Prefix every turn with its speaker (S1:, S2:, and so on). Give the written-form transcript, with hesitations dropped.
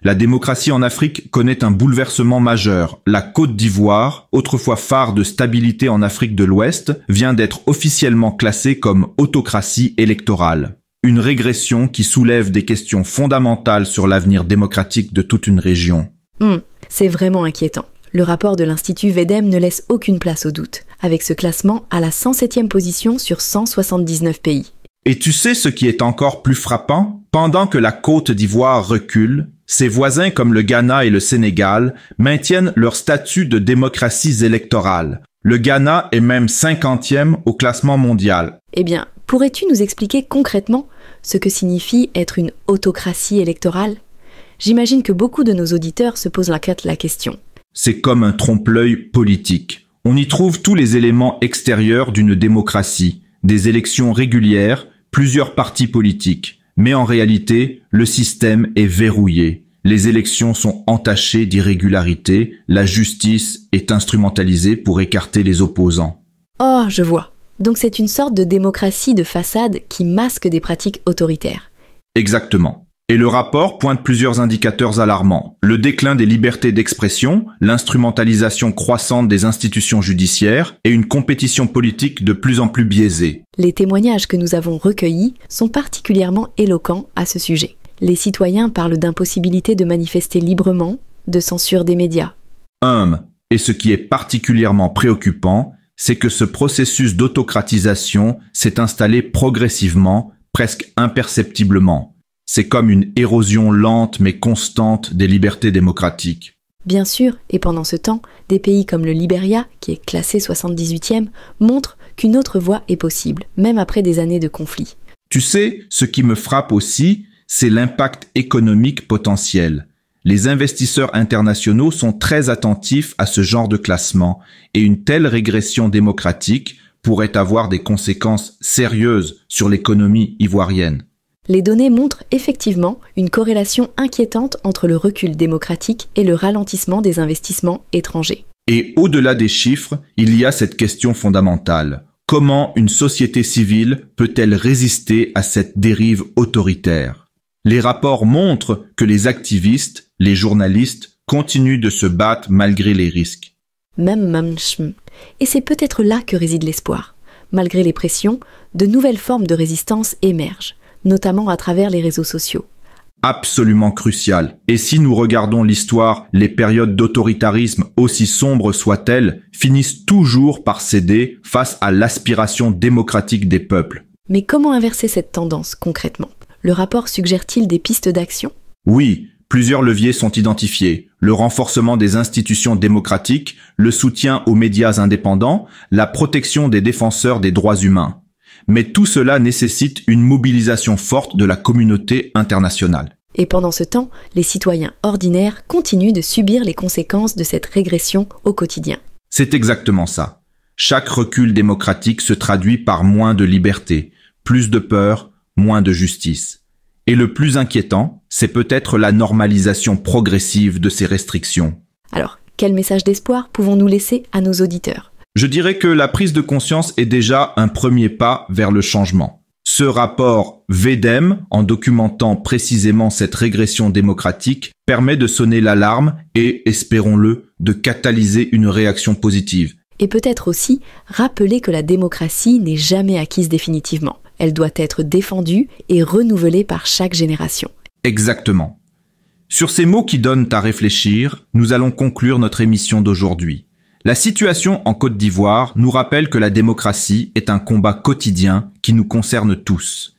S1: La démocratie en Afrique connaît un bouleversement majeur. La Côte d'Ivoire, autrefois phare de stabilité en Afrique de l'Ouest, vient d'être officiellement classée comme autocratie électorale. Une régression qui soulève des questions fondamentales sur l'avenir démocratique de toute une région.
S2: C'est vraiment inquiétant. Le rapport de l'Institut VEDEM ne laisse aucune place au doute, avec ce classement à la 107e position sur 179 pays.
S1: Et tu sais ce qui est encore plus frappant? Pendant que la Côte d'Ivoire recule, ses voisins comme le Ghana et le Sénégal maintiennent leur statut de démocraties électorales. Le Ghana est même 50e au classement mondial.
S2: Eh bien, pourrais-tu nous expliquer concrètement ce que signifie être une autocratie électorale? J'imagine que beaucoup de nos auditeurs se posent la question.
S1: C'est comme un trompe-l'œil politique. On y trouve tous les éléments extérieurs d'une démocratie, des élections régulières, plusieurs partis politiques. Mais en réalité, le système est verrouillé. Les élections sont entachées d'irrégularités, la justice est instrumentalisée pour écarter les opposants.
S2: Oh, je vois. Donc c'est une sorte de démocratie de façade qui masque des pratiques autoritaires.
S1: Exactement. Et le rapport pointe plusieurs indicateurs alarmants. Le déclin des libertés d'expression, l'instrumentalisation croissante des institutions judiciaires et une compétition politique de plus en plus biaisée.
S2: Les témoignages que nous avons recueillis sont particulièrement éloquents à ce sujet. Les citoyens parlent d'impossibilité de manifester librement, de censure des médias.
S1: Et ce qui est particulièrement préoccupant, c'est que ce processus d'autocratisation s'est installé progressivement, presque imperceptiblement. C'est comme une érosion lente mais constante des libertés démocratiques.
S2: Bien sûr, et pendant ce temps, des pays comme le Libéria, qui est classé 78e, montrent qu'une autre voie est possible, même après des années de conflit.
S1: Tu sais, ce qui me frappe aussi, c'est l'impact économique potentiel. Les investisseurs internationaux sont très attentifs à ce genre de classement et une telle régression démocratique pourrait avoir des conséquences sérieuses sur l'économie ivoirienne.
S2: Les données montrent effectivement une corrélation inquiétante entre le recul démocratique et le ralentissement des investissements étrangers.
S1: Et au-delà des chiffres, il y a cette question fondamentale. Comment une société civile peut-elle résister à cette dérive autoritaire? Les rapports montrent que les activistes, les journalistes, continuent de se battre malgré les risques.
S2: Et c'est peut-être là que réside l'espoir. Malgré les pressions, de nouvelles formes de résistance émergent, notamment à travers les réseaux sociaux.
S1: Absolument crucial. Et si nous regardons l'histoire, les périodes d'autoritarisme, aussi sombres soient-elles, finissent toujours par céder face à l'aspiration démocratique des peuples.
S2: Mais comment inverser cette tendance concrètement? Le rapport suggère-t-il des pistes d'action?
S1: Oui, plusieurs leviers sont identifiés. Le renforcement des institutions démocratiques, le soutien aux médias indépendants, la protection des défenseurs des droits humains. Mais tout cela nécessite une mobilisation forte de la communauté internationale.
S2: Et pendant ce temps, les citoyens ordinaires continuent de subir les conséquences de cette régression au quotidien.
S1: C'est exactement ça. Chaque recul démocratique se traduit par moins de liberté, plus de peur, moins de justice. Et le plus inquiétant, c'est peut-être la normalisation progressive de ces restrictions.
S2: Alors, quel message d'espoir pouvons-nous laisser à nos auditeurs ?
S1: Je dirais que la prise de conscience est déjà un premier pas vers le changement. Ce rapport VEDEM, en documentant précisément cette régression démocratique, permet de sonner l'alarme et, espérons-le, de catalyser une réaction positive.
S2: Et peut-être aussi rappeler que la démocratie n'est jamais acquise définitivement. Elle doit être défendue et renouvelée par chaque génération.
S1: Exactement. Sur ces mots qui donnent à réfléchir, nous allons conclure notre émission d'aujourd'hui. La situation en Côte d'Ivoire nous rappelle que la démocratie est un combat quotidien qui nous concerne tous.